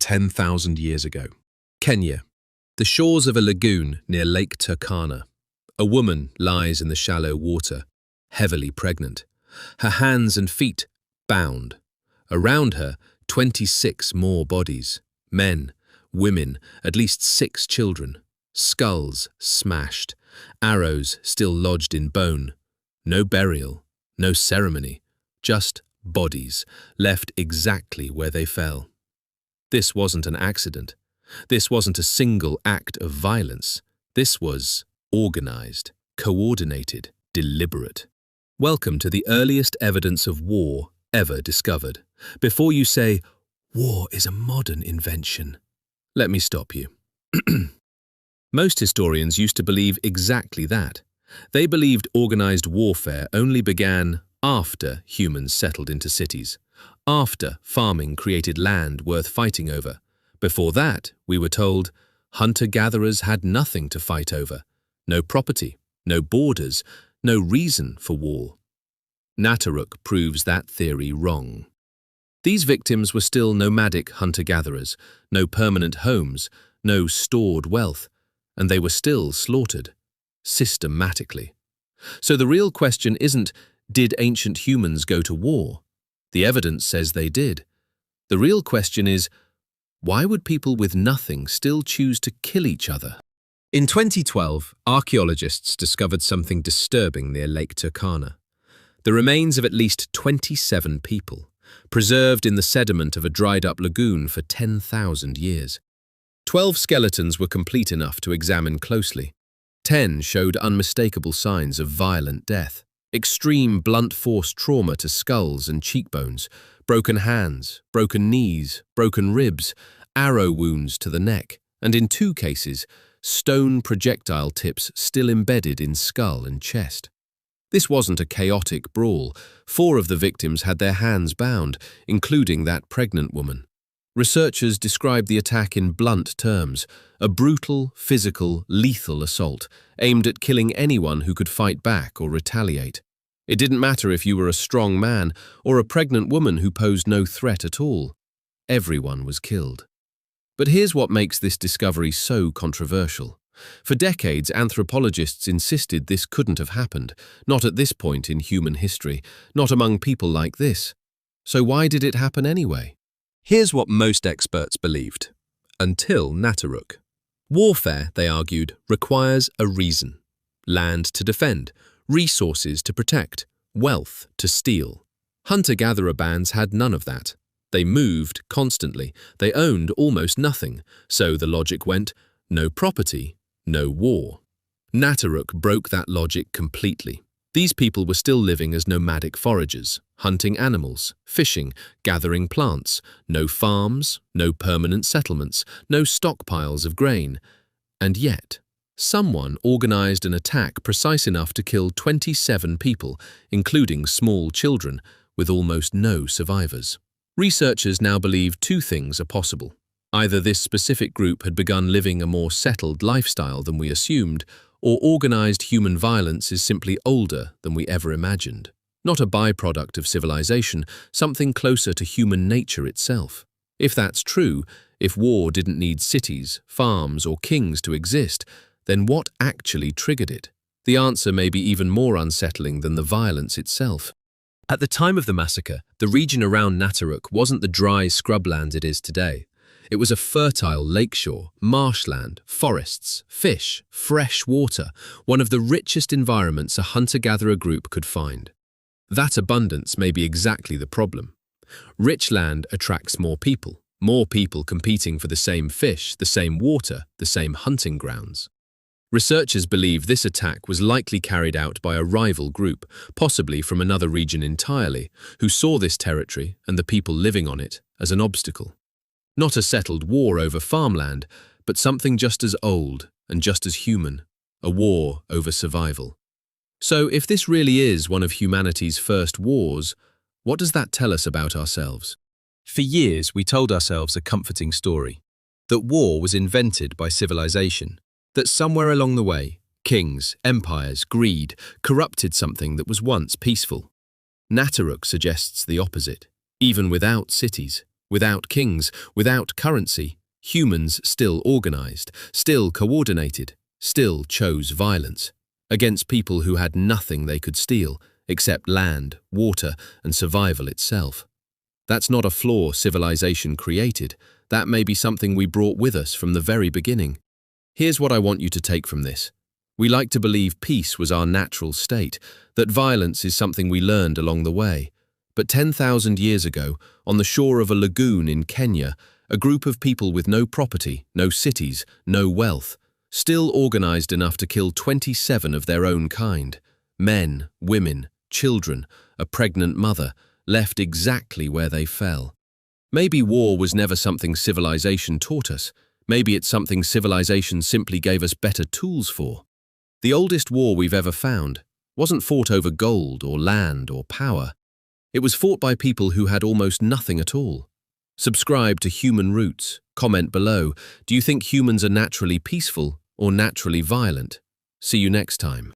10,000 years ago. Kenya. The shores of a lagoon near Lake Turkana. A woman lies in the shallow water, heavily pregnant. Her hands and feet bound. Around her, 26 more bodies. Men, women, at least 6 children. Skulls smashed. Arrows still lodged in bone. No burial, no ceremony. Just bodies, left exactly where they fell. This wasn't an accident. This wasn't a single act of violence. This was organized, coordinated, deliberate. Welcome to the earliest evidence of war ever discovered. Before you say, war is a modern invention, let me stop you. Most historians used to believe exactly that. They believed organized warfare only began after humans settled into cities, after farming created land worth fighting over. Before that, we were told, hunter-gatherers had nothing to fight over. No property, no borders, no reason for war. Nataruk proves that theory wrong. These victims were still nomadic hunter-gatherers, no permanent homes, no stored wealth, and they were still slaughtered, systematically. So the real question isn't, did ancient humans go to war? The evidence says they did. The real question is, why would people with nothing still choose to kill each other? In 2012, archaeologists discovered something disturbing near Lake Turkana. The remains of at least 27 people, preserved in the sediment of a dried-up lagoon for 10,000 years. 12 skeletons were complete enough to examine closely. 10 showed unmistakable signs of violent death. Extreme blunt force trauma to skulls and cheekbones, broken hands, broken knees, broken ribs, arrow wounds to the neck, and in 2 cases, stone projectile tips still embedded in skull and chest. This wasn't a chaotic brawl. 4 of the victims had their hands bound, including that pregnant woman. Researchers described the attack in blunt terms, a brutal, physical, lethal assault, aimed at killing anyone who could fight back or retaliate. It didn't matter if you were a strong man or a pregnant woman who posed no threat at all. Everyone was killed. But here's what makes this discovery so controversial. For decades, anthropologists insisted this couldn't have happened, not at this point in human history, not among people like this. So why did it happen anyway? Here's what most experts believed. Until Nataruk. Warfare, they argued, requires a reason. Land to defend, resources to protect, wealth to steal. Hunter-gatherer bands had none of that. They moved constantly. They owned almost nothing. So the logic went, no property, no war. Nataruk broke that logic completely. These people were still living as nomadic foragers, hunting animals, fishing, gathering plants. No farms, no permanent settlements, no stockpiles of grain. And yet, someone organized an attack precise enough to kill 27 people, including small children, with almost no survivors. Researchers now believe 2 things are possible. Either this specific group had begun living a more settled lifestyle than we assumed, or organized human violence is simply older than we ever imagined. Not a byproduct of civilization, something closer to human nature itself. If that's true, if war didn't need cities, farms, or kings to exist, then what actually triggered it? The answer may be even more unsettling than the violence itself. At the time of the massacre, the region around Nataruk wasn't the dry scrubland it is today. It was a fertile lakeshore, marshland, forests, fish, fresh water, one of the richest environments a hunter-gatherer group could find. That abundance may be exactly the problem. Rich land attracts more people competing for the same fish, the same water, the same hunting grounds. Researchers believe this attack was likely carried out by a rival group, possibly from another region entirely, who saw this territory and the people living on it as an obstacle. Not a settled war over farmland, but something just as old and just as human, a war over survival. So if this really is one of humanity's first wars, what does that tell us about ourselves? For years, we told ourselves a comforting story, that war was invented by civilization, that somewhere along the way, kings, empires, greed, corrupted something that was once peaceful. Nataruk suggests the opposite. Even without cities, Without kings, without currency, humans still organized, still coordinated, still chose violence against people who had nothing they could steal except land, water, and survival itself. That's not a flaw civilization created. That may be something we brought with us from the very beginning. Here's what I want you to take from this. We like to believe peace was our natural state, that violence is something we learned along the way. But 10,000 years ago, on the shore of a lagoon in Kenya, a group of people with no property, no cities, no wealth, still organized enough to kill 27 of their own kind. Men, women, children, a pregnant mother, left exactly where they fell. Maybe war was never something civilization taught us. Maybe it's something civilization simply gave us better tools for. The oldest war we've ever found wasn't fought over gold or land or power. It was fought by people who had almost nothing at all. Subscribe to Human Roots. Comment below. Do you think humans are naturally peaceful or naturally violent? See you next time.